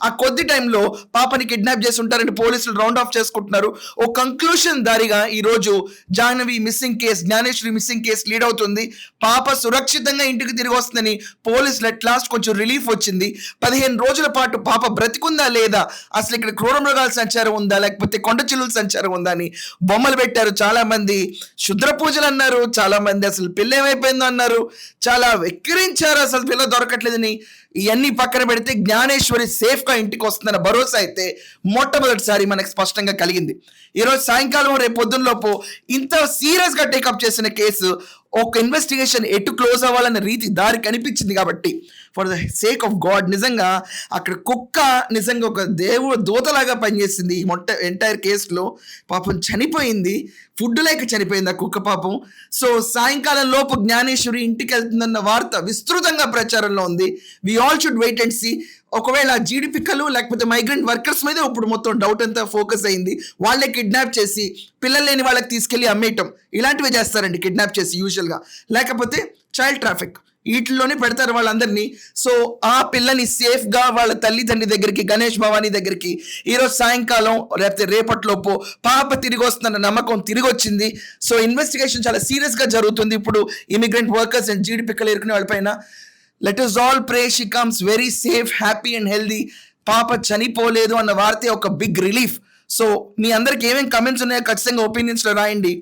ఆ కొద్ది టైంలో పాపని కిడ్నాప్ చేసి ఉంటారని పోలీసులు రౌండ్ ఆఫ్ చేసుకుంటున్నారు. ఓ కంక్లూషన్ దారిగా ఈరోజు Jahnavi missing case, Gnaneshwari missing case lead అవుతుంది. పాప సురక్షితంగా ఇంటికి తిరిగి వస్తుందని పోలీసులు అట్ లాస్ట్ కొంచెం రిలీఫ్ వచ్చింది. 15 రోజుల పాటు పాప బ్రతికుందా లేదా, అసలు ఇక్కడ క్రూర మృగాల సంచారం ఉందా, లేకపోతే కొండ చిల్లుల సంచారం ఉందా అని బొమ్మలు పెట్టారు. చాలా మంది శుద్ర పూజలు అన్నారు, చాలా మంది అసలు పిల్ల ఏమైపోయిందో అన్నారు, చాలా వెక్కిరించారు అసలు పిల్ల దొరకట్లేదని. ఇవన్నీ పక్కన పెడితే జ్ఞానేశ్వరి సేఫ్ గా ఇంటికి వస్తుందన్న భరోసా అయితే మొట్టమొదటిసారి మనకు స్పష్టంగా కలిగింది. ఈరోజు సాయంకాలం రేపు పొద్దున్నలోపు ఇంత సీరియస్ గా టేకప్ చేసిన కేసు ఒక ఇన్వెస్టిగేషన్ ఎటు క్లోజ్ అవ్వాలన్న రీతి దారి కనిపించింది. కాబట్టి for the sake of God నిజంగా అక్కడ కుక్క నిజంగా ఒక దేవుడు దూతలాగా పనిచేసింది ఈ ఎంటైర్ కేసులో. పాపం చనిపోయింది, ఫుడ్ లేక చనిపోయింది ఆ కుక్క పాపం. సో సాయంకాలం లోపు జ్ఞానేశ్వరి ఇంటికి వెళ్తుందన్న వార్త విస్తృతంగా ప్రచారంలో ఉంది. We all should wait and see. ఒకవేళ జీడిపిక్కలు లేకపోతే మైగ్రెంట్ వర్కర్స్ మీద ఇప్పుడు మొత్తం డౌట్ అంతా ఫోకస్ అయింది. వాళ్ళే కిడ్నాప్ చేసి పిల్లలు లేని వాళ్ళకి తీసుకెళ్లి అమ్మేయటం ఇలాంటివి చేస్తారండి కిడ్నాప్ చేసి యూజువల్గా, లేకపోతే చైల్డ్ ట్రాఫిక్ వీటిలోనే పెడతారు వాళ్ళందరినీ. సో ఆ పిల్లని సేఫ్ గా వాళ్ళ తల్లిదండ్రి దగ్గరికి, గణేష్ భవానీ దగ్గరికి ఈరోజు సాయంకాలం లేకపోతే రేపట్లోపు పాప తిరిగి వస్తున్న నమ్మకం తిరిగి వచ్చింది. సో ఇన్వెస్టిగేషన్ చాలా సీరియస్ గా జరుగుతుంది ఇప్పుడు ఇమిగ్రెంట్ వర్కర్స్ అండ్ జీడిపిక్కలు ఎరుకునే వాళ్ళపైన. Let us all pray she comes very safe, happy and healthy. పాప చనిపోలేదు అన్న వార్తే ఒక బిగ్ రిలీఫ్. సో మీ అందరికి ఏమేమి కమెంట్స్ ఉన్నాయో ఖచ్చితంగా ఒపీనియన్స్ లో రాయండి.